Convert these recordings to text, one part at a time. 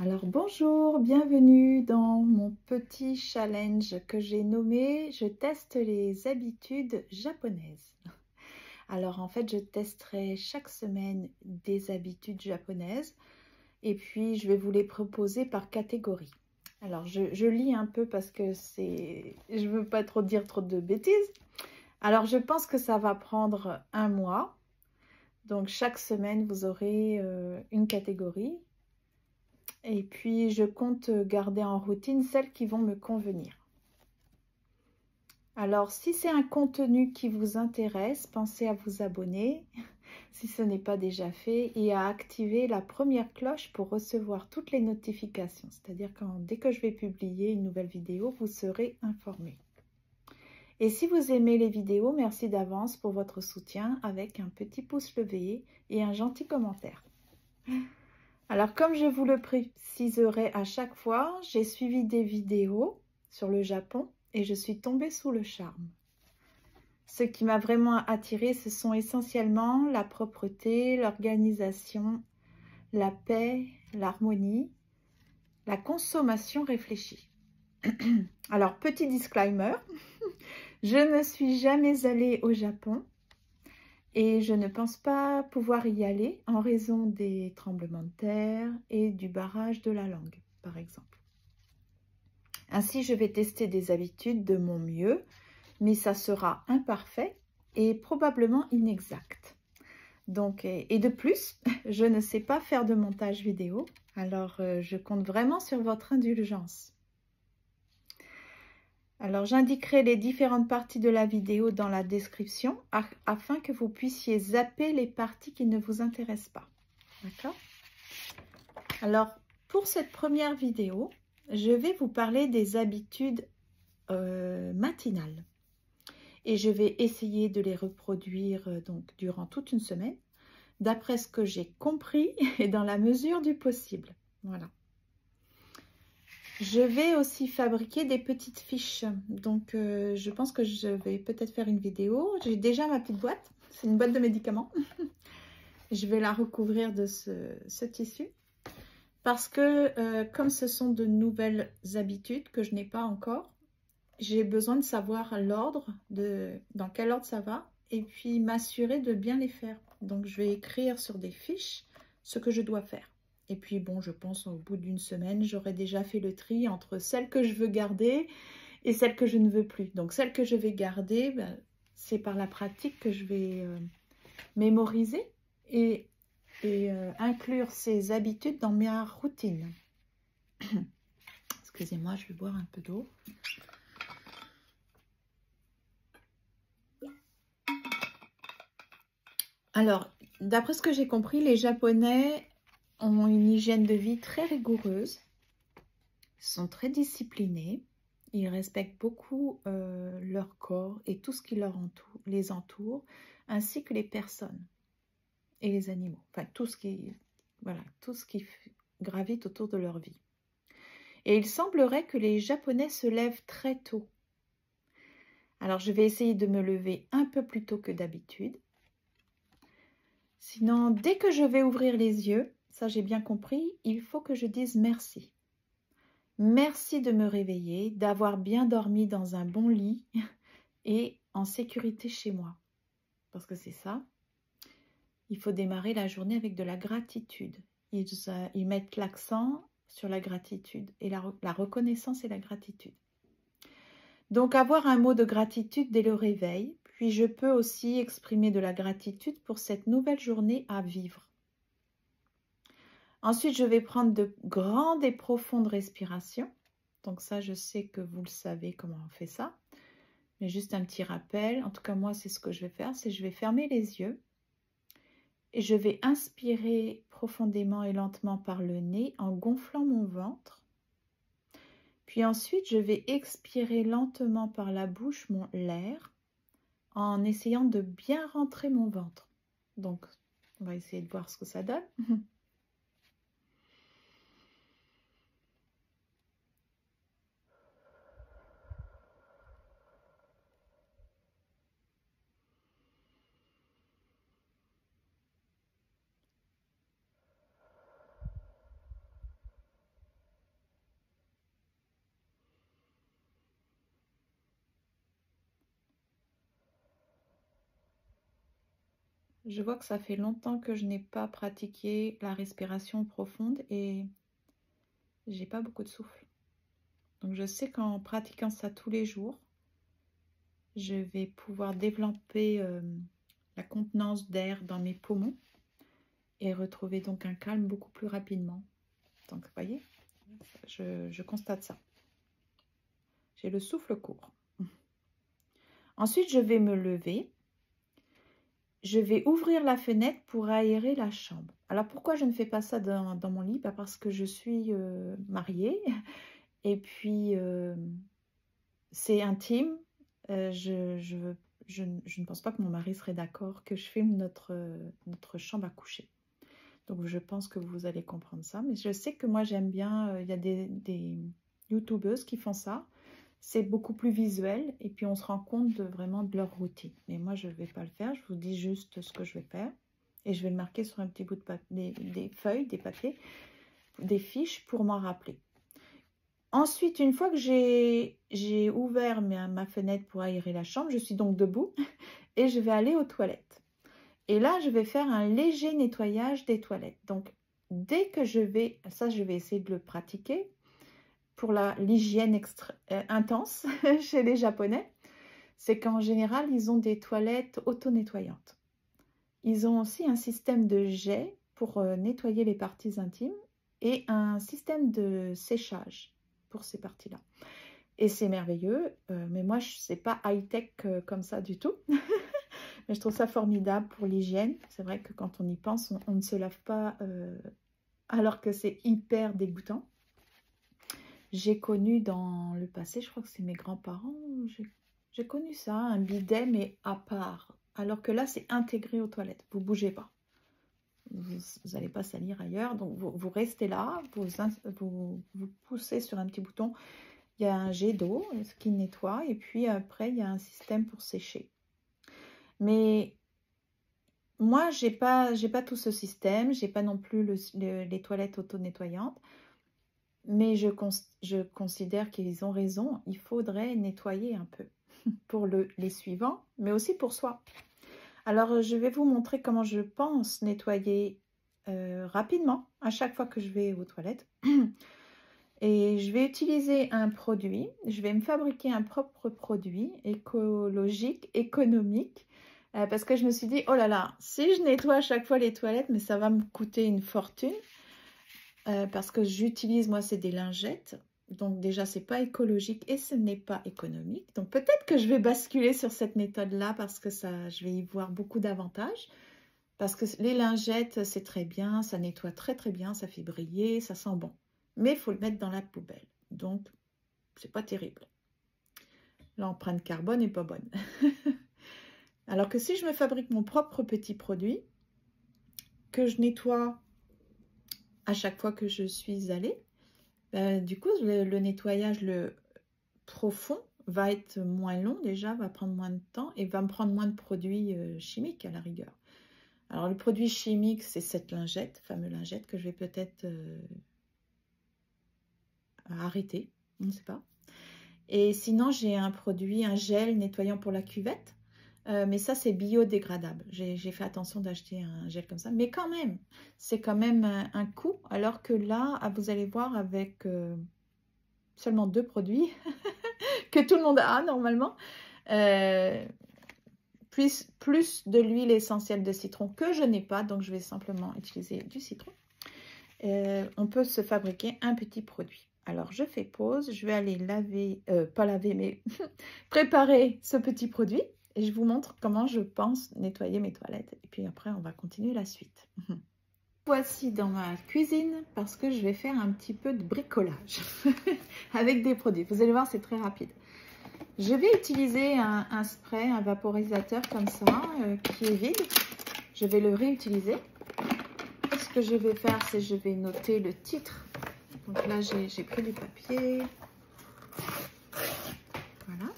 Alors bonjour, bienvenue dans mon petit challenge que j'ai nommé « Je teste les habitudes japonaises ». Alors en fait, je testerai chaque semaine des habitudes japonaises et puis je vais vous les proposer par catégorie. Alors je lis un peu parce que je veux pas trop dire trop de bêtises. Alors je pense que ça va prendre un mois. Donc chaque semaine, vous aurez une catégorie. Et puis, je compte garder en routine celles qui vont me convenir. Alors, si c'est un contenu qui vous intéresse, pensez à vous abonner, si ce n'est pas déjà fait, et à activer la première cloche pour recevoir toutes les notifications. C'est-à-dire que dès que je vais publier une nouvelle vidéo, vous serez informé. Et si vous aimez les vidéos, merci d'avance pour votre soutien avec un petit pouce levé et un gentil commentaire. Alors, comme je vous le préciserai à chaque fois, j'ai suivi des vidéos sur le Japon et je suis tombée sous le charme. Ce qui m'a vraiment attirée, ce sont essentiellement la propreté, l'organisation, la paix, l'harmonie, la consommation réfléchie. Alors, petit disclaimer, je ne suis jamais allée au Japon et je ne pense pas pouvoir y aller en raison des tremblements de terre et du barrage de la langue, par exemple. Ainsi, je vais tester des habitudes de mon mieux, mais ça sera imparfait et probablement inexact. Donc, et de plus, je ne sais pas faire de montage vidéo, alors je compte vraiment sur votre indulgence. Alors, j'indiquerai les différentes parties de la vidéo dans la description afin que vous puissiez zapper les parties qui ne vous intéressent pas. D'accord? Alors, pour cette première vidéo, je vais vous parler des habitudes matinales. Et je vais essayer de les reproduire donc durant toute une semaine, d'après ce que j'ai compris et dans la mesure du possible. Voilà. Je vais aussi fabriquer des petites fiches. Donc, je pense que je vais peut-être faire une vidéo. J'ai déjà ma petite boîte. C'est une boîte de médicaments. Je vais la recouvrir de ce tissu. Parce que, comme ce sont de nouvelles habitudes que je n'ai pas encore, j'ai besoin de savoir l'ordre, dans quel ordre ça va, et puis m'assurer de bien les faire. Donc, je vais écrire sur des fiches ce que je dois faire. Et puis, bon, je pense au bout d'une semaine, j'aurai déjà fait le tri entre celles que je veux garder et celles que je ne veux plus. Donc, celles que je vais garder, ben, c'est par la pratique que je vais mémoriser et inclure ces habitudes dans ma routine. Excusez-moi, je vais boire un peu d'eau. Alors, d'après ce que j'ai compris, les Japonais ont une hygiène de vie très rigoureuse, sont très disciplinés, ils respectent beaucoup leur corps et tout ce qui les entoure, ainsi que les personnes et les animaux. Enfin, tout ce qui gravite autour de leur vie. Et il semblerait que les Japonais se lèvent très tôt. Alors, je vais essayer de me lever un peu plus tôt que d'habitude. Sinon, dès que je vais ouvrir les yeux, ça j'ai bien compris, il faut que je dise merci. Merci de me réveiller, d'avoir bien dormi dans un bon lit et en sécurité chez moi. Parce que c'est ça, il faut démarrer la journée avec de la gratitude. Ils mettent l'accent sur la gratitude et la reconnaissance et la gratitude. Donc avoir un mot de gratitude dès le réveil, puis je peux aussi exprimer de la gratitude pour cette nouvelle journée à vivre. Ensuite, je vais prendre de grandes et profondes respirations. Donc ça, je sais que vous le savez comment on fait ça. Mais juste un petit rappel. En tout cas, moi, c'est ce que je vais faire. C'est je vais fermer les yeux. Et je vais inspirer profondément et lentement par le nez en gonflant mon ventre. Puis ensuite, je vais expirer lentement par la bouche l'air en essayant de bien rentrer mon ventre. Donc, on va essayer de voir ce que ça donne. Je vois que ça fait longtemps que je n'ai pas pratiqué la respiration profonde et j'ai pas beaucoup de souffle. Donc je sais qu'en pratiquant ça tous les jours, je vais pouvoir développer la contenance d'air dans mes poumons et retrouver donc un calme beaucoup plus rapidement. Donc vous voyez, je constate ça. J'ai le souffle court. Ensuite, je vais me lever. Je vais ouvrir la fenêtre pour aérer la chambre. Alors, pourquoi je ne fais pas ça dans mon lit? Parce que je suis mariée et puis c'est intime. Je ne pense pas que mon mari serait d'accord que je filme notre chambre à coucher. Donc, je pense que vous allez comprendre ça. Mais je sais que moi, j'aime bien, il y a des youtubeuses qui font ça. C'est beaucoup plus visuel et puis on se rend compte vraiment de leur routine. Mais moi, je ne vais pas le faire. Je vous dis juste ce que je vais faire. Et je vais le marquer sur un petit bout de papier, des feuilles, des papiers, des fiches pour m'en rappeler. Ensuite, une fois que j'ai ouvert ma fenêtre pour aérer la chambre, je suis donc debout et je vais aller aux toilettes. Et là, je vais faire un léger nettoyage des toilettes. Donc, dès que je vais essayer de le pratiquer pour l'hygiène intense chez les Japonais, c'est qu'en général, ils ont des toilettes auto-nettoyantes. Ils ont aussi un système de jet pour nettoyer les parties intimes et un système de séchage pour ces parties-là. Et c'est merveilleux, mais moi, c'est pas high-tech comme ça du tout. Mais je trouve ça formidable pour l'hygiène. C'est vrai que quand on y pense, on ne se lave pas alors que c'est hyper dégoûtant. J'ai connu dans le passé, je crois que c'est mes grands-parents, j'ai connu ça, un bidet mais à part. Alors que là, c'est intégré aux toilettes. Vous ne bougez pas. Vous n'allez pas salir ailleurs. Donc, vous restez là, vous poussez sur un petit bouton. Il y a un jet d'eau qui nettoie et puis après, il y a un système pour sécher. Mais moi, je n'ai pas tout ce système. Je n'ai pas non plus les toilettes auto-nettoyantes. Mais je considère qu'ils ont raison. Il faudrait nettoyer un peu pour les suivants, mais aussi pour soi. Alors, je vais vous montrer comment je pense nettoyer rapidement à chaque fois que je vais aux toilettes. Et je vais utiliser un produit. Je vais me fabriquer un propre produit écologique, économique. Parce que je me suis dit, oh là là, si je nettoie à chaque fois les toilettes, mais ça va me coûter une fortune. Parce que j'utilise, moi, c'est des lingettes. Donc déjà, c'est pas écologique et ce n'est pas économique. Donc peut-être que je vais basculer sur cette méthode-là parce que je vais y voir beaucoup d'avantages. Parce que les lingettes, c'est très bien, ça nettoie très très bien, ça fait briller, ça sent bon. Mais il faut le mettre dans la poubelle. Donc, c'est pas terrible. L'empreinte carbone n'est pas bonne. Alors que si je me fabrique mon propre petit produit, que je nettoie à chaque fois que je suis allée, du coup, le nettoyage profond va être moins long déjà, va prendre moins de temps et va me prendre moins de produits chimiques à la rigueur. Alors, le produit chimique, c'est cette lingette, fameuse lingette, que je vais peut-être arrêter, on ne sait pas. Et sinon, j'ai un produit, un gel nettoyant pour la cuvette. Mais ça, c'est biodégradable. J'ai fait attention d'acheter un gel comme ça. Mais quand même, c'est quand même un coût. Alors que là, vous allez voir avec seulement 2 produits que tout le monde a normalement. Plus de l'huile essentielle de citron que je n'ai pas. Donc, je vais simplement utiliser du citron. On peut se fabriquer un petit produit. Alors, je fais pause. Je vais aller laver, pas laver, mais préparer ce petit produit. Et je vous montre comment je pense nettoyer mes toilettes. Et puis après, on va continuer la suite. Voici dans ma cuisine parce que je vais faire un petit peu de bricolage avec des produits. Vous allez voir, c'est très rapide. Je vais utiliser un spray, un vaporisateur comme ça, qui est vide. Je vais le réutiliser. Ce que je vais faire, c'est je vais noter le titre. Donc là, j'ai pris du papier. Voilà.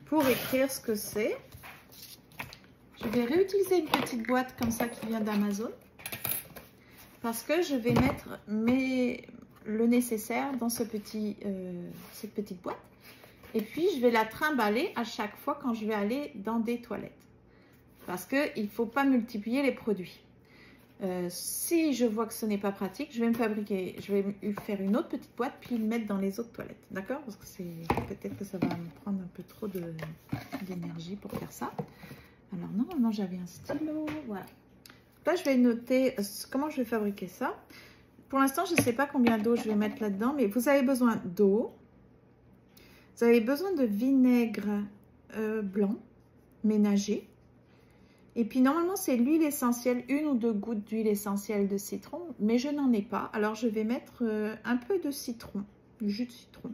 Pour écrire ce que c'est. Je vais réutiliser une petite boîte comme ça qui vient d'Amazon. Parce que je vais mettre le nécessaire dans cette petite boîte. Et puis, je vais la trimballer à chaque fois quand je vais aller dans des toilettes. parce qu'il ne faut pas multiplier les produits. Si je vois que ce n'est pas pratique, je vais me faire une autre petite boîte puis le mettre dans les autres toilettes, d'accord? Parce que peut-être que ça va me prendre un peu trop d'énergie pour faire ça. Alors normalement j'avais un stylo, voilà. Là je vais noter comment je vais fabriquer ça. Pour l'instant je ne sais pas combien d'eau je vais mettre là-dedans, mais vous avez besoin d'eau, vous avez besoin de vinaigre blanc ménager. Et puis normalement c'est l'huile essentielle, 1 ou 2 gouttes d'huile essentielle de citron, mais je n'en ai pas. Alors je vais mettre un peu de citron, du jus de citron.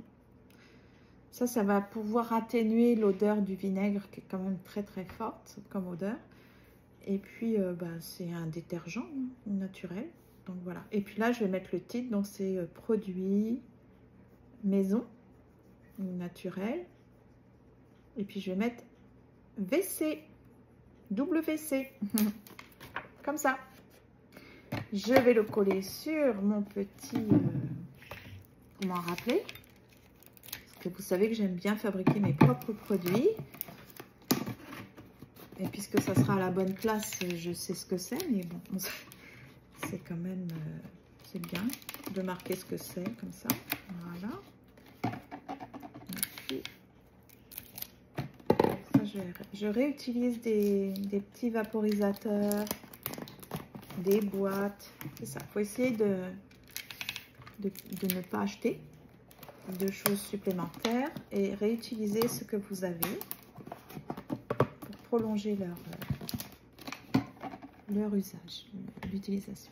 Ça va pouvoir atténuer l'odeur du vinaigre qui est quand même très très forte comme odeur. Et puis c'est un détergent naturel, donc voilà. Et puis là je vais mettre le titre, donc c'est produits maison, naturel. Et puis je vais mettre WC. WC, comme ça. Je vais le coller sur mon petit, comment rappeler, parce que vous savez que j'aime bien fabriquer mes propres produits. Et puisque ça sera à la bonne place, je sais ce que c'est, mais bon, c'est quand même, c'est bien de marquer ce que c'est, comme ça. Voilà. Et puis, je réutilise des petits vaporisateurs, des boîtes, c'est ça. Il faut essayer de ne pas acheter de choses supplémentaires et réutiliser ce que vous avez pour prolonger leur usage, l'utilisation.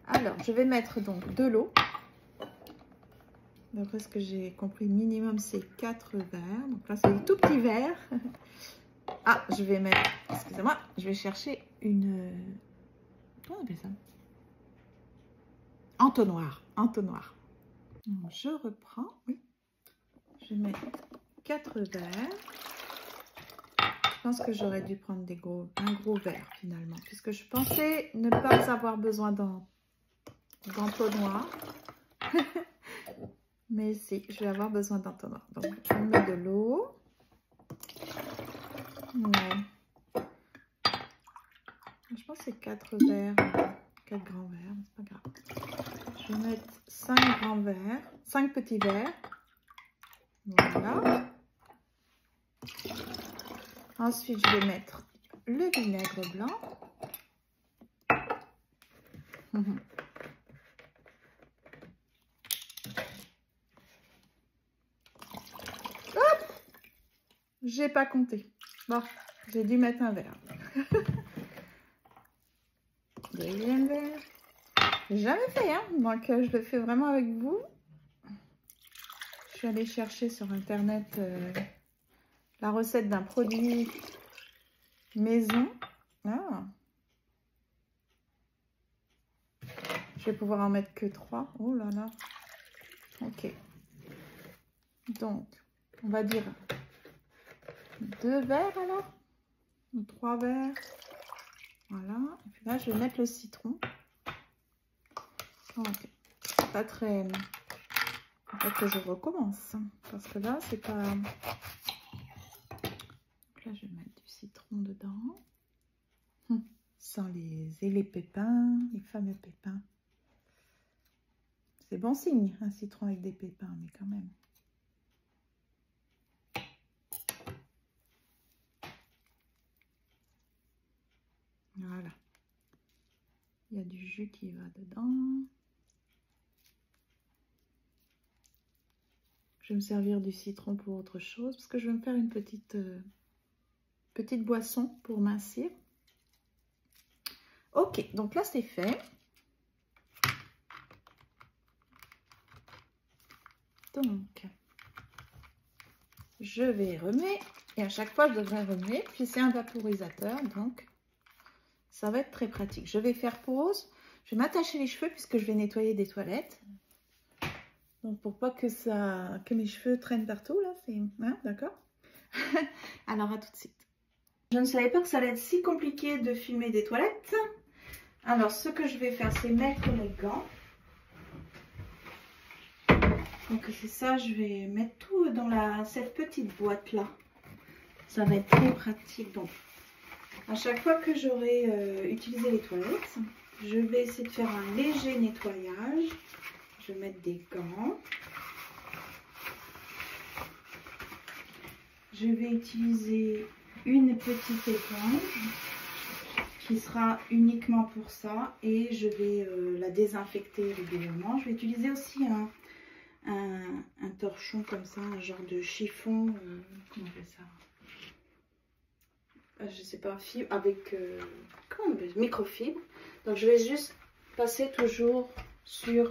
Alors, je vais mettre donc de l'eau. D'après ce que j'ai compris, minimum c'est 4 verres. Donc là, c'est des tout petits verres. Ah, je vais mettre, excusez-moi, je vais chercher une... Comment on appelle ça? Entonnoir. Entonnoir. Donc, je reprends, oui. Je vais mettre 4 verres. Je pense que j'aurais dû prendre un gros verre finalement, puisque je pensais ne pas avoir besoin d'entonnoir. Mais si, je vais avoir besoin d'entonnoir. Donc, je mets de l'eau. Ouais. Je pense que c'est 4 verres, 4 grands verres, c'est pas grave. Je vais mettre 5 grands verres, 5 petits verres. Voilà. Ensuite, je vais mettre le vinaigre blanc. J'ai pas compté. Bon, j'ai dû mettre un verre. Deuxième verre. J'ai jamais fait, hein, donc je le fais vraiment avec vous. Je suis allée chercher sur internet la recette d'un produit maison. Ah. Je vais pouvoir en mettre que 3. Oh là là. Ok. Donc, on va dire 2 verres alors, ou 3 verres. Voilà. Et puis là, je vais mettre le citron. Ok. C'est pas très... Il faut que je recommence. Parce que là, c'est pas... Donc là, je vais mettre du citron dedans. Sans les pépins, les fameux pépins. C'est bon signe, un citron avec des pépins, mais quand même. Voilà. Il y a du jus qui va dedans. Je vais me servir du citron pour autre chose, parce que je vais me faire une petite boisson pour mincir. Ok, donc là c'est fait. Donc, je vais remuer. Et à chaque fois, je devrais remuer. Puis c'est un vaporisateur, donc ça va être très pratique. Je vais faire pause. Je vais m'attacher les cheveux puisque je vais nettoyer des toilettes. Donc, pour pas que mes cheveux traînent partout, là, c'est... Hein, d'accord. Alors, à tout de suite. Je ne savais pas que ça allait être si compliqué de filmer des toilettes. Alors, ce que je vais faire, c'est mettre mes gants. Donc, c'est ça, je vais mettre tout dans cette petite boîte-là. Ça va être très pratique. Donc, À chaque fois que j'aurai utilisé les toilettes, je vais essayer de faire un léger nettoyage. Je vais mettre des gants. Je vais utiliser une petite éponge qui sera uniquement pour ça et je vais la désinfecter régulièrement. Je vais utiliser aussi un torchon comme ça, un genre de chiffon, comment on appelle ça? Je sais pas, fibre avec comment on appelle, microfibre. Donc je vais juste passer toujours sur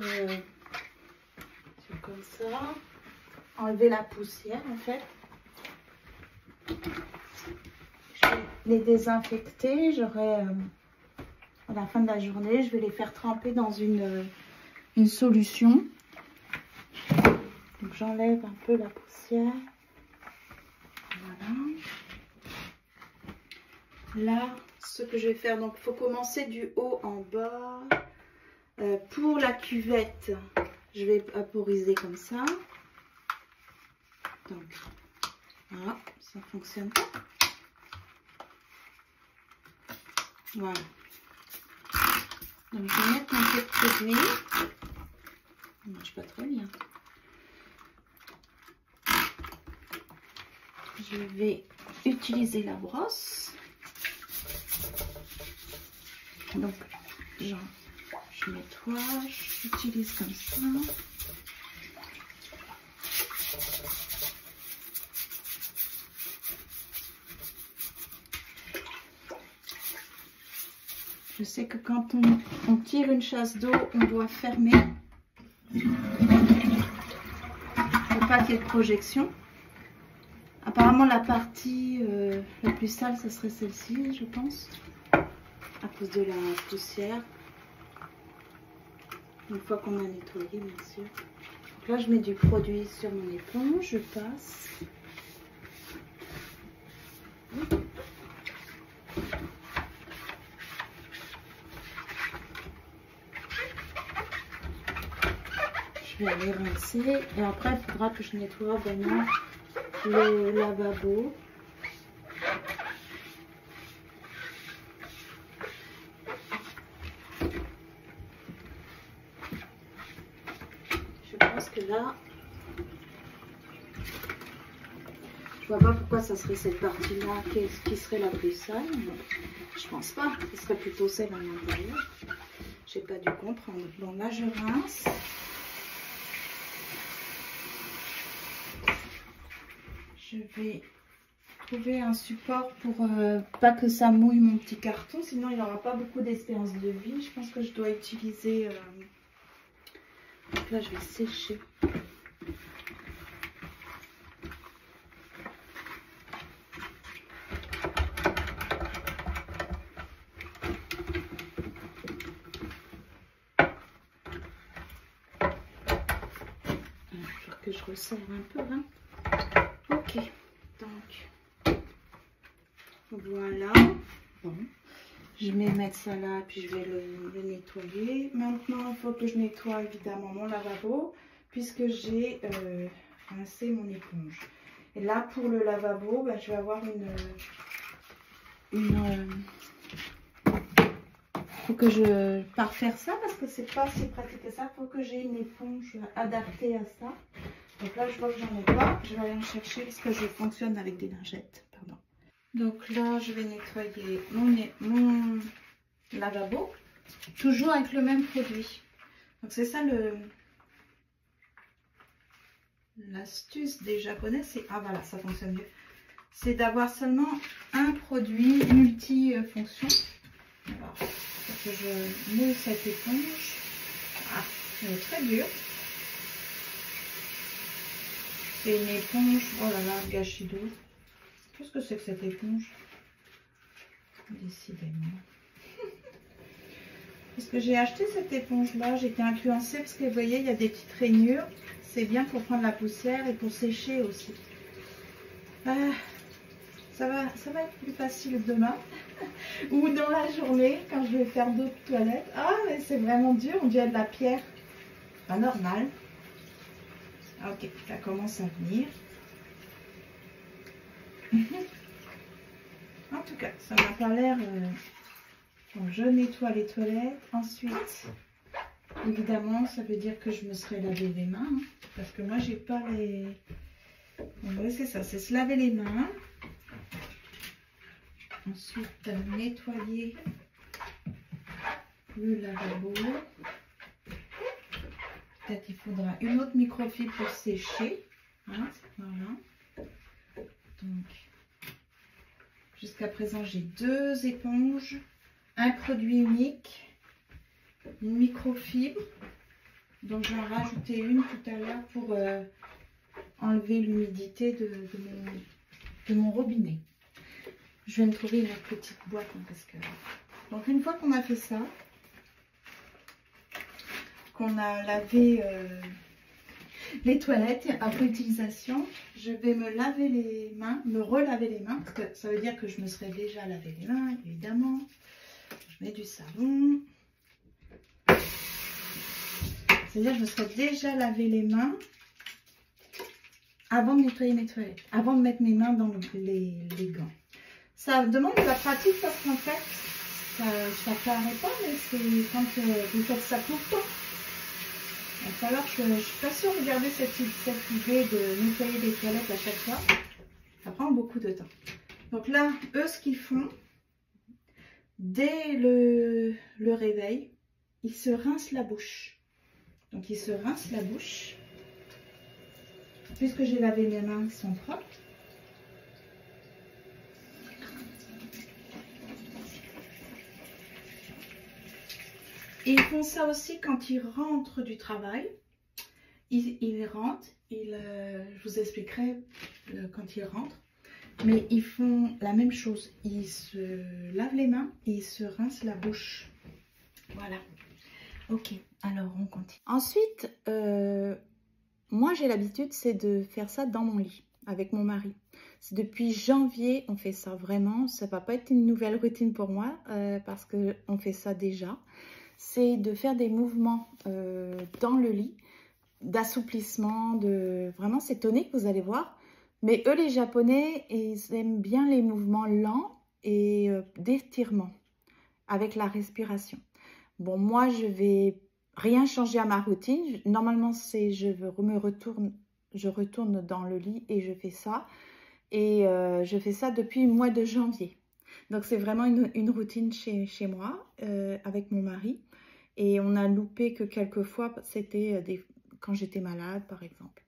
comme ça, enlever la poussière en fait. Je vais les désinfecter. J'aurai à la fin de la journée, je vais les faire tremper dans une solution. Donc j'enlève un peu la poussière. Voilà. Là, ce que je vais faire, donc il faut commencer du haut en bas. Pour la cuvette, je vais vaporiser comme ça. Donc, voilà, ça fonctionne pas. Voilà. Donc, je vais mettre un peu de produit. Ça ne marche pas très bien. Je vais utiliser la brosse. Donc, je nettoie, j'utilise comme ça. Je sais que quand on tire une chasse d'eau, on doit fermer. Il ne faut pas qu'il y ait de projection. Apparemment, la partie la plus sale, ce serait celle-ci, je pense. À cause de la poussière. Une fois qu'on a nettoyé, bien sûr. Donc là, je mets du produit sur mon éponge, je passe. Je vais aller rincer. Et après, il faudra que je nettoie vraiment le lavabo. Je pense que là, je vois pas pourquoi ça serait cette partie-là qui serait la plus sale. Je pense pas. Ce serait plutôt celle à l'intérieur. J'ai pas dû comprendre. Bon, là, je rince. Je vais trouver un support pour pas que ça mouille mon petit carton, sinon il n'aura pas beaucoup d'espérance de vie. Je pense que je dois utiliser... Donc là, je vais sécher. Il faut que je resserre un peu. Hein. Ok, donc voilà. Bon. Je vais mettre ça là, puis je vais le nettoyer. Maintenant, il faut que je nettoie évidemment mon lavabo, puisque j'ai rincé mon éponge. Et là, pour le lavabo, bah, je vais avoir faut que je pars faire ça, parce que c'est pas si pratique que ça. Il faut que j'ai une éponge adaptée à ça. Donc là, je vois que j'en ai pas. Je vais aller en chercher, parce que je fonctionne avec des lingettes. Pardon. Donc là, je vais nettoyer mon lavabo, toujours avec le même produit. Donc c'est ça l'astuce des Japonais, c'est... Ah voilà, ça fonctionne mieux. C'est d'avoir seulement un produit multifonction. Alors, faut que je moule cette éponge. Ah, elle est très dure. C'est une éponge... Oh là là, gâchis d'eau. Qu'est-ce que c'est que cette éponge? Décidément. Parce que j'ai acheté cette éponge-là, j'ai été influencée parce que vous voyez, il y a des petites rainures. C'est bien pour prendre la poussière et pour sécher aussi. Ça va être plus facile demain ou dans la journée quand je vais faire d'autres toilettes. Ah, mais c'est vraiment dur, on dirait de la pierre. Pas normal. Ok, ça commence à venir. En tout cas, ça n'a pas l'air... Donc, je nettoie les toilettes. Ensuite, évidemment, ça veut dire que je me serais lavé les mains. Hein, parce que moi, j'ai pas les... Oui, c'est ça, c'est se laver les mains. Ensuite, nettoyer le lavabo. Peut-être il faudra une autre microfibre pour sécher. Hein, voilà. Donc, jusqu'à présent, j'ai 2 éponges, un produit unique, une microfibre. Donc, j'en ai rajouté une tout à l'heure pour enlever l'humidité de mon robinet. Je vais me trouver une petite boîte. Hein, parce que... Donc, une fois qu'on a fait ça, qu'on a lavé les toilettes après utilisation, je vais me laver les mains, me relaver les mains, parce que ça veut dire que je me serais déjà lavé les mains, évidemment. Je mets du savon. C'est-à-dire que je me serais déjà lavé les mains avant de nettoyer mes toilettes, avant de mettre mes mains dans les gants. Ça demande de la pratique parce qu'en fait, ça paraît pas, mais c'est quand vous faites ça tout le temps. Donc alors, je ne suis pas sûre de garder cette idée de nettoyer les toilettes à chaque fois. Ça prend beaucoup de temps. Donc là, eux, ce qu'ils font, dès le réveil, ils se rincent la bouche. Donc, ils se rincent la bouche. Puisque j'ai lavé mes mains, ils sont propres. Et ils font ça aussi quand ils rentrent du travail. Ils rentrent, je vous expliquerai quand ils rentrent. Mais ils font la même chose. Ils se lavent les mains et ils se rincent la bouche. Voilà. Ok, alors on continue. Ensuite, moi j'ai l'habitude, c'est de faire ça dans mon lit avec mon mari. Depuis janvier, on fait ça vraiment. Ça ne va pas être une nouvelle routine pour moi parce qu'on fait ça déjà. C'est de faire des mouvements dans le lit, d'assouplissement, vraiment c'est tonique, vous allez voir. Mais eux, les Japonais, ils aiment bien les mouvements lents et d'étirement avec la respiration. Bon, moi, je vais rien changer à ma routine. Normalement, c'est je retourne dans le lit et je fais ça. Et je fais ça depuis le mois de janvier. Donc, c'est vraiment une routine chez moi avec mon mari. Et on a loupé que quelques fois, c'était quand j'étais malade, par exemple.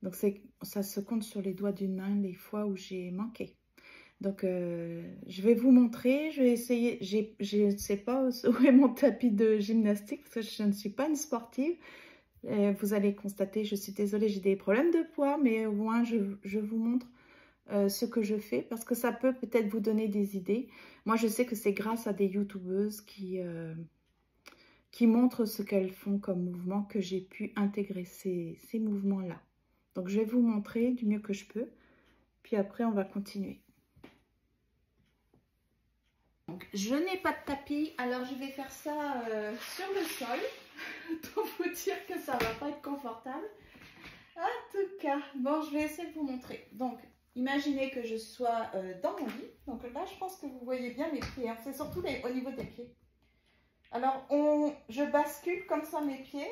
Donc, ça se compte sur les doigts d'une main les fois où j'ai manqué. Donc, je vais vous montrer. Je vais essayer. Je ne sais pas où est mon tapis de gymnastique parce que je ne suis pas une sportive. Vous allez constater, je suis désolée, j'ai des problèmes de poids, mais au moins, je vous montre ce que je fais parce que ça peut peut-être vous donner des idées. Moi, je sais que c'est grâce à des youtubeuses qui montrent ce qu'elles font comme mouvement que j'ai pu intégrer ces mouvements-là. Donc, je vais vous montrer du mieux que je peux. Puis après, on va continuer. Donc, je n'ai pas de tapis, alors je vais faire ça sur le sol. Pour vous dire que ça ne va pas être confortable. En tout cas, bon, je vais essayer de vous montrer. Donc, imaginez que je sois dans mon lit. Donc là, je pense que vous voyez bien mes pieds. Hein. C'est surtout au niveau des pieds. Alors, je bascule comme ça mes pieds.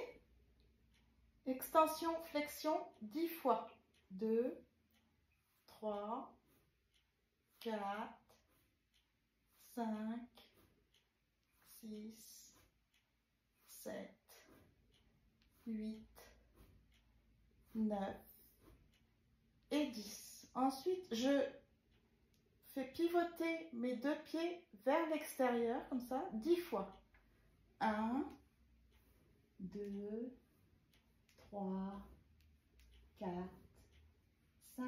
Extension, flexion, 10 fois. 2, 3, 4, 5, 6, 7, 8, 9 et 10. Ensuite, je fais pivoter mes 2 pieds vers l'extérieur, comme ça, 10 fois. 1, 2, 3, 4, 5,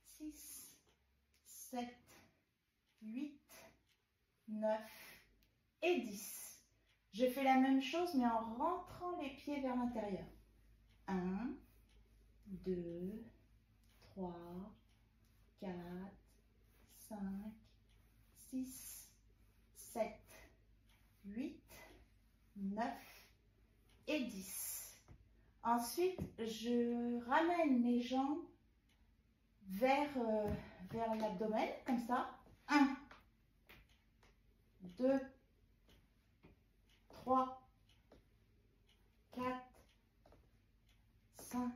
6, 7, 8, 9 et 10. Je fais la même chose, mais en rentrant les pieds vers l'intérieur. 1, 2, 3, 4, 5, 6, 7, 8, 9 et 10. Ensuite, je ramène mes jambes vers l'abdomen, comme ça. 1, 2, 3, 4, 5,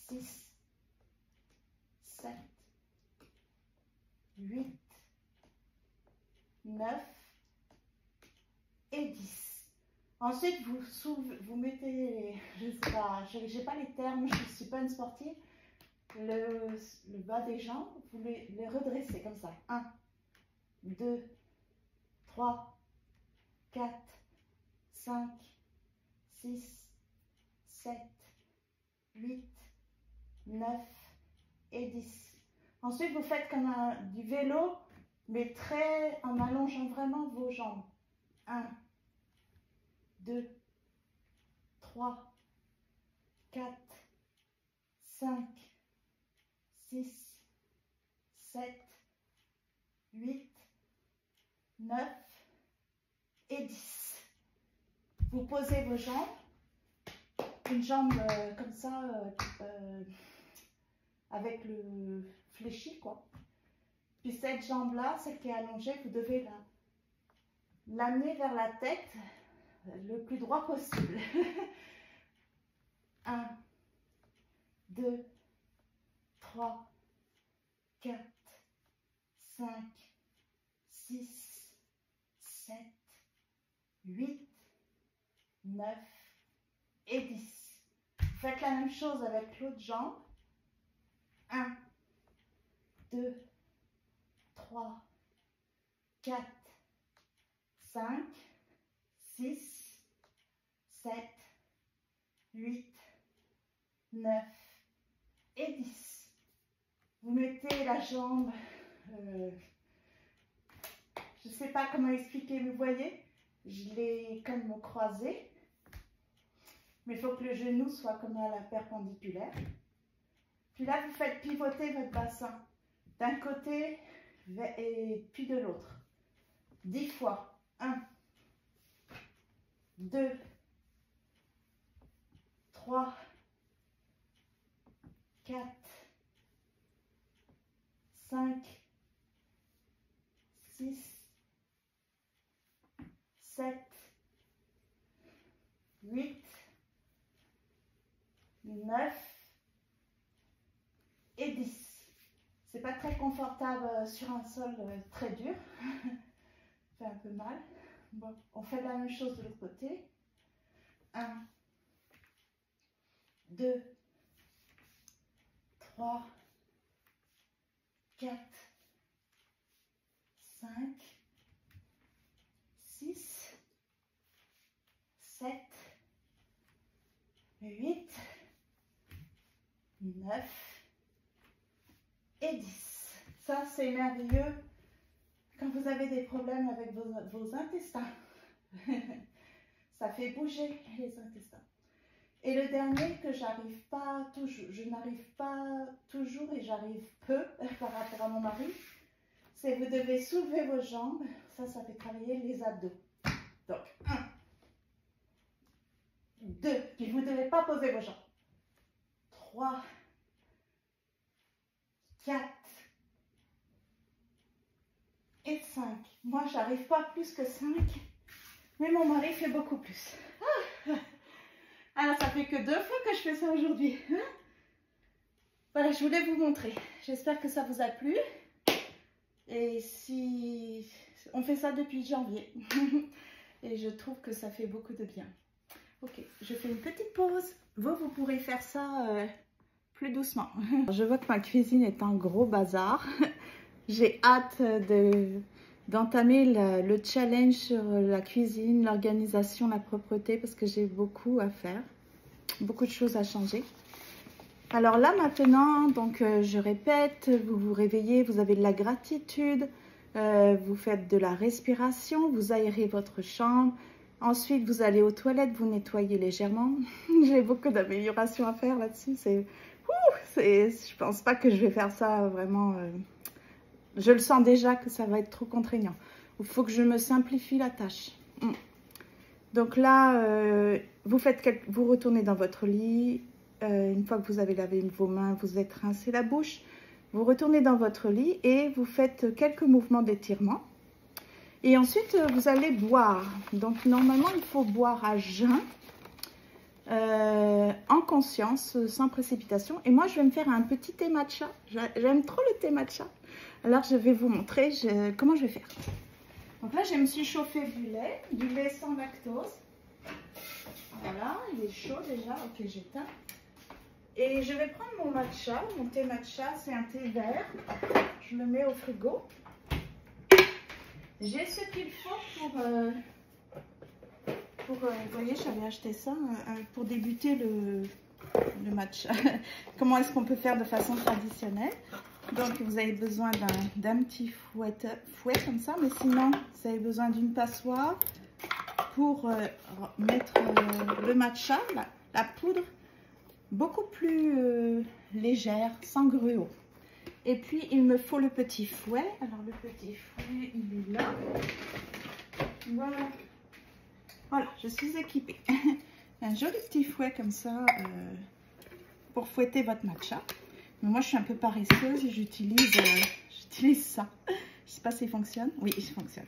6, 7, 8, 9 et 10. Ensuite, vous mettez, je ne sais pas, je n'ai pas les termes, je ne suis pas une sportive, le bas des jambes, vous les redressez comme ça. 1, 2, 3, 4, 5, 6, 7, 8, 9 et 10. Ensuite, vous faites comme du vélo, mais en allongeant vraiment vos jambes. 1, 2, 3, 4, 5, 6, 7, 8, 9 et 10. Vous posez vos jambes, une jambe comme ça, avec le fléchi, quoi. Puis cette jambe-là, celle qui est allongée, vous devez l'amener vers la tête le plus droit possible. 1, 2, 3, 4, 5, 6, 7, 8, 9 et 10. Faites la même chose avec l'autre jambe. 1, 2, 3, 4, 5, 6, 7, 8, 9 et 10. Vous mettez la jambe, je ne sais pas comment expliquer, vous voyez, je l'ai comme croisée, mais il faut que le genou soit comme à la perpendiculaire. Puis là, vous faites pivoter votre bassin d'un côté et puis de l'autre. 10 fois. 1, 2, 3, 4, 5, 6, 7, 8, 9 et 10. C'est pas très confortable sur un sol très dur. Ça fait un peu mal. Bon, on fait la même chose de l'autre côté. 1, 2, 3, 4, 5, 6, 7, 8, 9 et 10. Ça, c'est merveilleux quand vous avez des problèmes avec vos intestins. Ça fait bouger les intestins. Et le dernier que j'arrive pas toujours, je n'arrive pas toujours et j'arrive peu par rapport à mon mari, c'est vous devez soulever vos jambes. Ça fait travailler les abdos. Donc, 1, 2, puis vous ne devez pas poser vos jambes. 3, 4 et 5. Moi, j'arrive pas plus que 5, mais mon mari fait beaucoup plus. Alors, ça fait que 2 fois que je fais ça aujourd'hui. Voilà, je voulais vous montrer. J'espère que ça vous a plu. Et si on fait ça depuis janvier, et je trouve que ça fait beaucoup de bien. Ok, je fais une petite pause. Vous pourrez faire ça plus doucement. Je vois que ma cuisine est un gros bazar. J'ai hâte d'entamer le challenge sur la cuisine, l'organisation, la propreté, parce que j'ai beaucoup à faire, beaucoup de choses à changer. Alors là maintenant, donc je répète, vous vous réveillez, vous avez de la gratitude, vous faites de la respiration, vous aérez votre chambre. Ensuite, vous allez aux toilettes, vous nettoyez légèrement. J'ai beaucoup d'améliorations à faire là-dessus. Je pense pas que je vais faire ça vraiment. Je le sens déjà que ça va être trop contraignant. Il faut que je me simplifie la tâche. Donc là, vous retournez dans votre lit. Une fois que vous avez lavé vos mains, vous êtes rincé la bouche. Vous retournez dans votre lit et vous faites quelques mouvements d'étirement. Et ensuite, vous allez boire. Donc, normalement, il faut boire à jeun, en conscience, sans précipitation. Et moi, je vais me faire un petit thé matcha. J'aime trop le thé matcha. Alors, je vais vous montrer comment je vais faire. Donc là, je me suis chauffé du lait sans lactose. Voilà, il est chaud déjà. Ok, j'éteins. Et je vais prendre mon matcha. Mon thé matcha, c'est un thé vert. Je le mets au frigo. J'ai ce qu'il faut vous voyez, j'avais acheté ça pour débuter le matcha. Comment est-ce qu'on peut faire de façon traditionnelle? Donc, vous avez besoin d'un petit fouet comme ça, mais sinon, vous avez besoin d'une passoire pour mettre le matcha, la poudre, beaucoup plus légère, sans gruau. Et puis, il me faut le petit fouet. Alors, le petit fouet, il est là. Voilà. Voilà, je suis équipée. Un joli petit fouet comme ça pour fouetter votre matcha. Mais moi, je suis un peu paresseuse et j'utilise ça. Je ne sais pas si ça fonctionne. Oui, il fonctionne.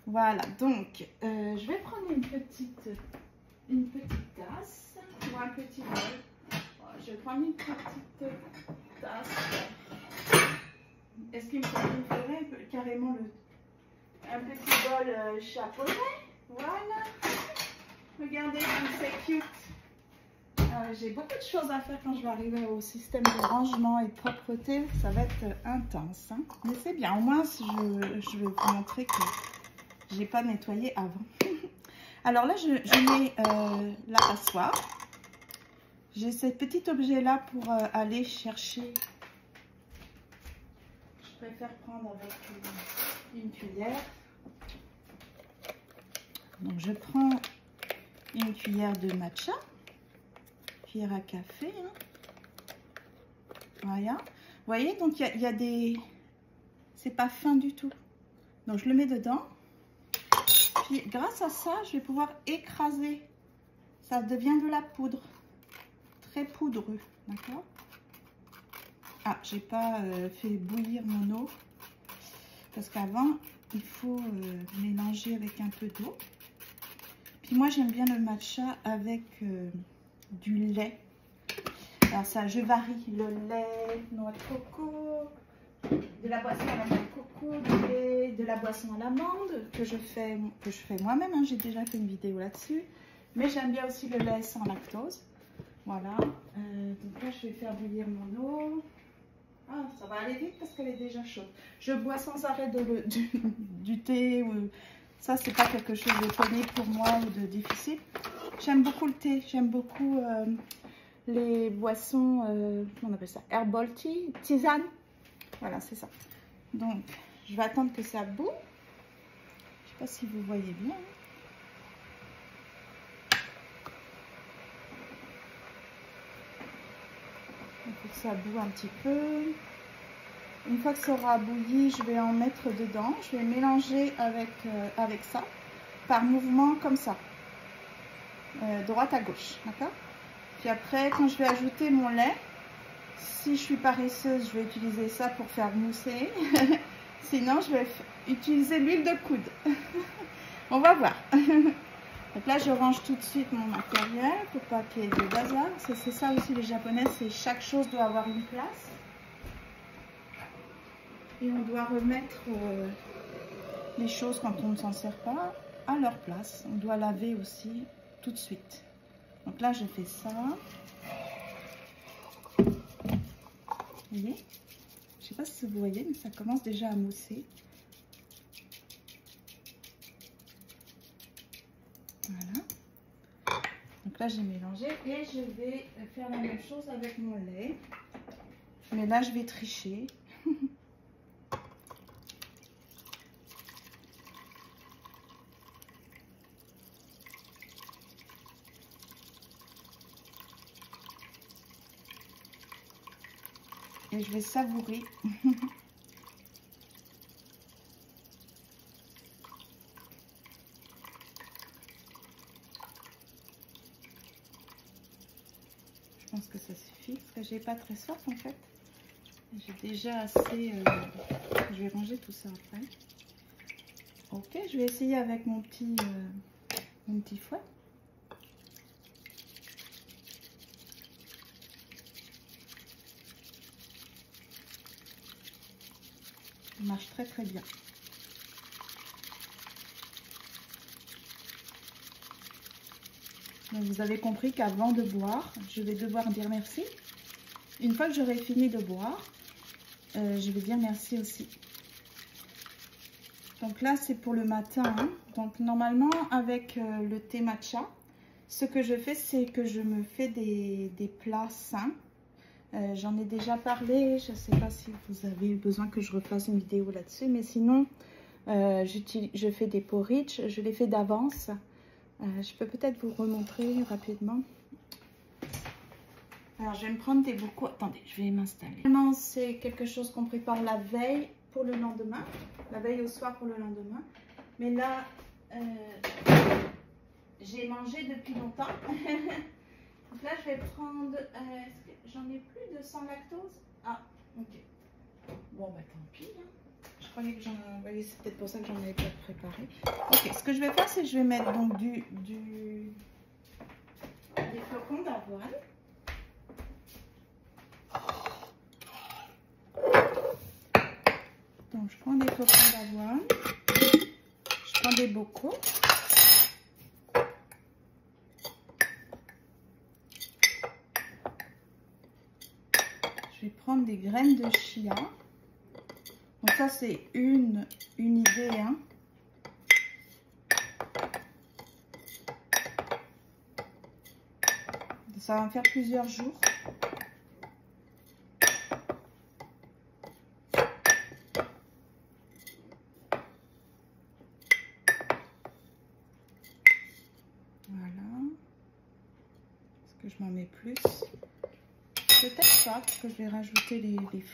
Voilà, donc, je vais prendre une petite tasse ou un petit bol. Voilà, je vais prendre une petite tasse. Est-ce qu'il me faudrait carrément un petit bol chapeauté? Voilà. Regardez comme c'est cute. J'ai beaucoup de choses à faire quand je vais arriver au système de rangement et de propreté. Ça va être intense. Hein? Mais c'est bien. Au moins, je vais vous montrer que je n'ai pas nettoyé avant. Alors là, je mets la passoire. J'ai ce petit objet-là pour aller chercher. Je préfère prendre avec une cuillère. Donc, je prends une cuillère de matcha, cuillère à café. Hein. Voilà. Vous voyez, donc il y a des... C'est pas fin du tout. Donc, je le mets dedans. Puis, grâce à ça, je vais pouvoir écraser. Ça devient de la poudre. Très poudreux. D'accord? Ah, j'ai pas fait bouillir mon eau. Parce qu'avant, il faut mélanger avec un peu d'eau. Puis moi, j'aime bien le matcha avec du lait. Alors ça, je varie. Le lait, noix de coco, de la boisson à la noix de coco, du lait, de la boisson à l'amande que je fais moi-même. Hein. J'ai déjà fait une vidéo là-dessus. Mais j'aime bien aussi le lait sans lactose. Voilà. Donc là, je vais faire bouillir mon eau. Ah, ça va aller vite parce qu'elle est déjà chaude. Je bois sans arrêt du thé. Ça, c'est pas quelque chose de pénible pour moi ou de difficile. J'aime beaucoup le thé. J'aime beaucoup les boissons, comment on appelle ça? Herbal tea, tisane. Voilà, c'est ça. Donc, je vais attendre que ça boue. Je sais pas si vous voyez bien. Il faut que ça boue un petit peu. Une fois que ça aura bouilli, je vais en mettre dedans. Je vais mélanger avec ça, par mouvement comme ça, droite à gauche, d'accord? Puis après, quand je vais ajouter mon lait, si je suis paresseuse, je vais utiliser ça pour faire mousser. Sinon, je vais utiliser l'huile de coude. On va voir. Donc là, je range tout de suite mon matériel pour pas qu'il y ait de bazar. C'est ça aussi les Japonais, c'est chaque chose doit avoir une place. Et on doit remettre les choses quand on ne s'en sert pas à leur place. On doit laver aussi tout de suite. Donc là, je fais ça. Vous voyez? Je ne sais pas si vous voyez, mais ça commence déjà à mousser. Voilà. Donc là, j'ai mélangé et je vais faire la même chose avec mon lait. Mais là, je vais tricher. Et je vais savourer. Je pense que ça suffit parce que j'ai pas très soif en fait. J'ai déjà assez... je vais ranger tout ça après. Ok, je vais essayer avec mon petit fouet. Il marche très très bien. Donc vous avez compris qu'avant de boire, je vais devoir dire merci. Une fois que j'aurai fini de boire, je vais dire merci aussi. Donc là, c'est pour le matin. Hein. Donc normalement, avec le thé matcha, ce que je fais, c'est que je me fais des plats sains. J'en ai déjà parlé. Je ne sais pas si vous avez besoin que je refasse une vidéo là-dessus. Mais sinon, je fais des porridge. Je les fais d'avance. Je peux peut-être vous remontrer rapidement. Alors, je vais me prendre des bocaux. Attendez, je vais m'installer. C'est quelque chose qu'on prépare la veille pour le lendemain. La veille au soir pour le lendemain. Mais là, j'ai mangé depuis longtemps. Donc là, je vais prendre... j'en ai plus de sans lactose. Ah, ok. Bon, bah tant pis. Hein. Je croyais que j'en avais... C'est peut-être pour ça que j'en avais pas préparé. Ok, ce que je vais faire, c'est que je vais mettre donc des flocons d'avoine. Donc, je prends des flocons d'avoine. Je prends des bocaux. Je vais prendre des graines de chia. Donc ça, c'est une idée. Hein. Ça va me faire plusieurs jours. Je m'en mets plus. Peut-être pas, parce que je vais rajouter les fruits.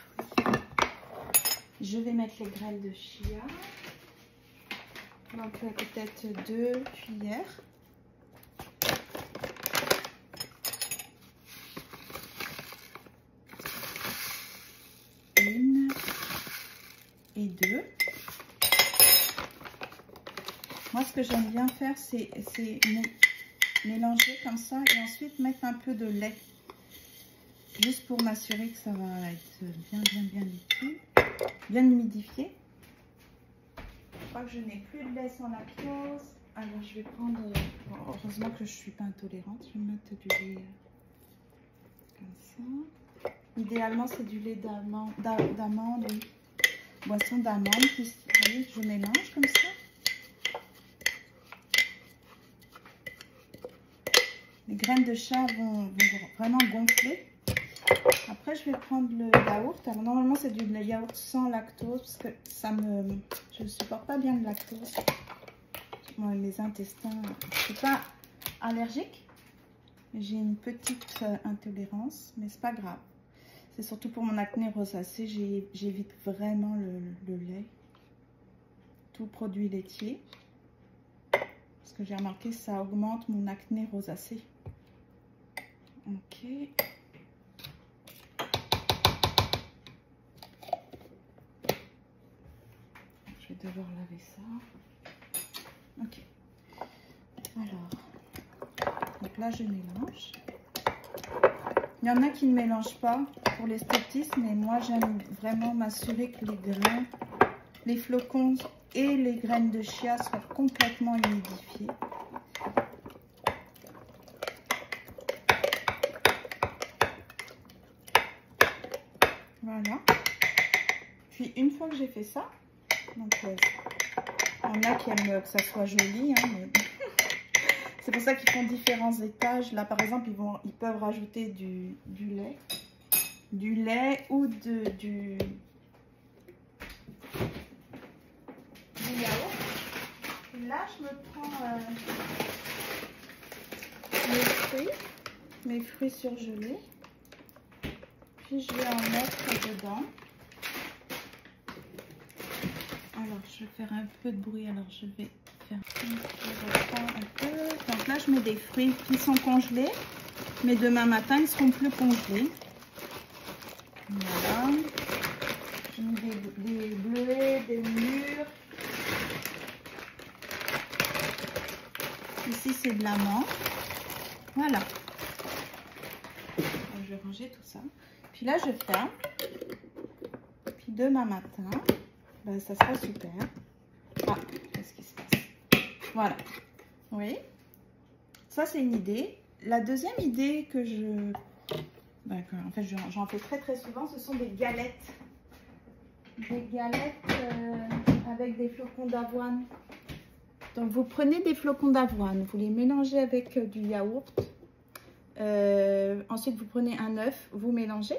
Je vais mettre les graines de chia. Donc peut-être 2 cuillères. Une et 2. Moi, ce que j'aime bien faire, c'est mélanger comme ça et ensuite mettre un peu de lait juste pour m'assurer que ça va être bien liquide, bien humidifié. Je crois que je n'ai plus de lait sans lactose, alors je vais prendre, bon, heureusement que je suis pas intolérante, je vais mettre du lait comme ça. Idéalement c'est du lait d'amande, oui. Boisson d'amande, vous voyez, je mélange comme ça. Les graines de chia vont vraiment gonfler. Après, je vais prendre le yaourt. Alors, normalement, c'est du yaourt sans lactose parce que je ne supporte pas bien le lactose. Moi, mes intestins, je ne suis pas allergique. J'ai une petite intolérance, mais c'est pas grave. C'est surtout pour mon acné rosacée, j'évite vraiment le lait. Tout produit laitier. Parce que j'ai remarqué ça augmente mon acné rosacée. Ok. Je vais devoir laver ça. Ok. Alors. Donc là, je mélange. Il y en a qui ne mélangent pas pour les spottistes, mais moi, j'aime vraiment m'assurer que les grains, les flocons et les graines de chia soient complètement humidifiés. Voilà. Puis une fois que j'ai fait ça, donc il y en a qui aiment que ça soit joli, hein, mais c'est pour ça qu'ils font différents étages. Là par exemple, ils peuvent rajouter du lait ou du yaourt. Et là je me prends mes fruits surgelés. Puis je vais en mettre dedans. Alors, je vais faire un peu de bruit. Alors, je vais faire un peu. Donc là, je mets des fruits qui sont congelés. Mais demain matin, ils seront plus congelés. Voilà. J'ai mis des bleuets, des mûres. Ici, c'est de la menthe. Voilà. Donc, je vais ranger tout ça. Puis là, je ferme. Puis demain matin, ben, ça sera super. Ah, qu'est-ce qui se passe? Voilà. Oui. Ça, c'est une idée. La deuxième idée que en fait, j'en fais très souvent, ce sont des galettes. Des galettes avec des flocons d'avoine. Donc, vous prenez des flocons d'avoine, vous les mélangez avec du yaourt. Ensuite, vous prenez un œuf, vous mélangez.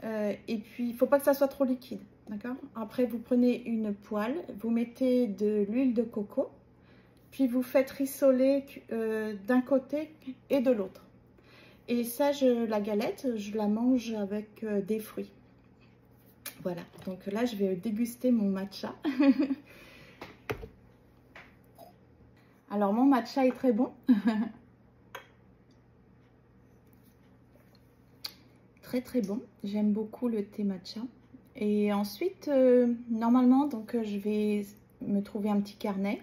Et puis, il ne faut pas que ça soit trop liquide. D'accord? Après, vous prenez une poêle, vous mettez de l'huile de coco. Puis, vous faites rissoler d'un côté et de l'autre. Et ça, la galette, je la mange avec des fruits. Voilà. Donc là, je vais déguster mon matcha. Alors, mon matcha est très bon. Très bon. J'aime beaucoup le thé matcha. Et ensuite, normalement, donc je vais me trouver un petit carnet.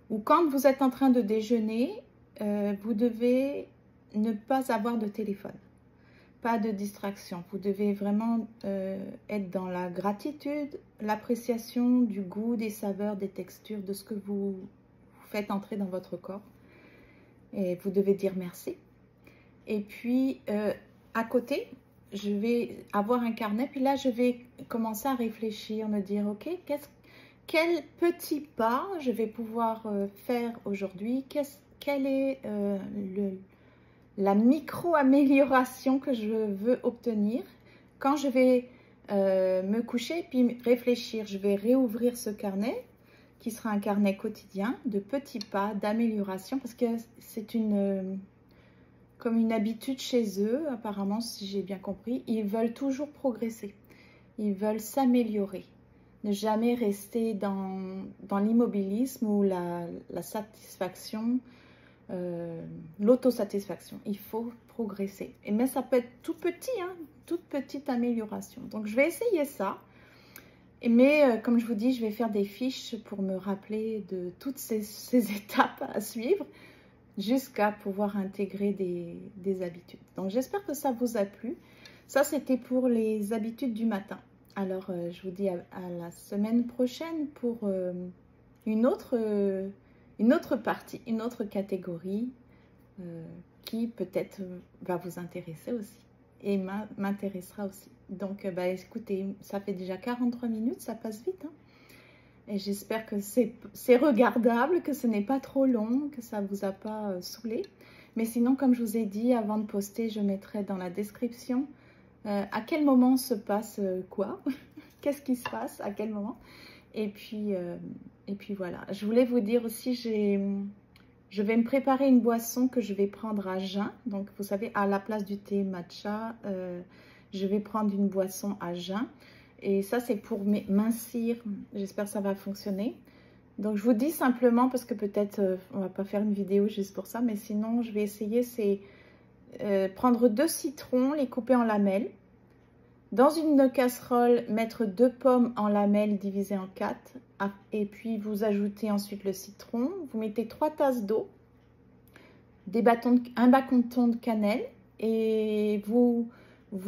Ou quand vous êtes en train de déjeuner, vous devez ne pas avoir de téléphone. Pas de distraction. Vous devez vraiment être dans la gratitude, l'appréciation du goût, des saveurs, des textures, de ce que vous faites entrer dans votre corps. Et vous devez dire merci. Et puis, à côté, je vais avoir un carnet. Puis là, je vais commencer à réfléchir, me dire, ok, quel petit pas je vais pouvoir faire aujourd'hui? Quelle est la micro-amélioration que je veux obtenir quand je vais me coucher puis réfléchir? Je vais réouvrir ce carnet qui sera un carnet quotidien de petits pas d'amélioration parce que c'est comme une habitude chez eux, apparemment, si j'ai bien compris. Ils veulent toujours progresser, ils veulent s'améliorer, ne jamais rester dans l'immobilisme ou la satisfaction, l'autosatisfaction. Il faut progresser. Mais ça peut être tout petit, hein, toute petite amélioration. Donc, je vais essayer ça. Mais comme je vous dis, je vais faire des fiches pour me rappeler de toutes ces étapes à suivre jusqu'à pouvoir intégrer des habitudes. Donc, j'espère que ça vous a plu. Ça, c'était pour les habitudes du matin. Alors, je vous dis à la semaine prochaine pour une autre partie, une autre catégorie qui peut-être va vous intéresser aussi et m'intéressera aussi. Donc, écoutez, ça fait déjà 43 minutes, ça passe vite. Hein? Et j'espère que c'est regardable, que ce n'est pas trop long, que ça ne vous a pas saoulé. Mais sinon, comme je vous ai dit, avant de poster, je mettrai dans la description à quel moment se passe quoi, qu'est-ce qui se passe, à quel moment. Et puis voilà. Je voulais vous dire aussi, je vais me préparer une boisson que je vais prendre à jeun. Donc, vous savez, à la place du thé matcha, je vais prendre une boisson à jeun. Et ça, c'est pour mincir. J'espère que ça va fonctionner. Donc, je vous dis simplement, parce que peut-être on ne va pas faire une vidéo juste pour ça, mais sinon, je vais essayer, c'est prendre 2 citrons, les couper en lamelles. Dans une casserole, mettre 2 pommes en lamelles divisées en 4. Et puis, vous ajoutez ensuite le citron. Vous mettez 3 tasses d'eau, un bâton de cannelle. Et vous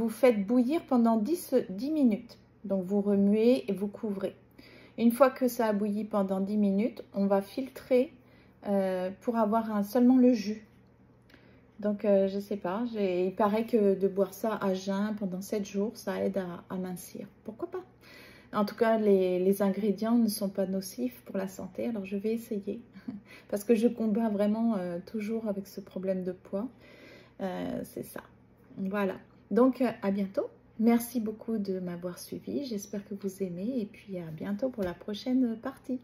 faites bouillir pendant 10 minutes. Donc, vous remuez et vous couvrez. Une fois que ça a bouilli pendant 10 minutes, on va filtrer pour avoir seulement le jus. Donc, je ne sais pas, il paraît que de boire ça à jeun pendant 7 jours, ça aide à mincir. Pourquoi pas? En tout cas, les ingrédients ne sont pas nocifs pour la santé, alors je vais essayer. Parce que je combats vraiment toujours avec ce problème de poids. C'est ça. Voilà. Donc, à bientôt. Merci beaucoup de m'avoir suivi. J'espère que vous aimez et puis à bientôt pour la prochaine partie.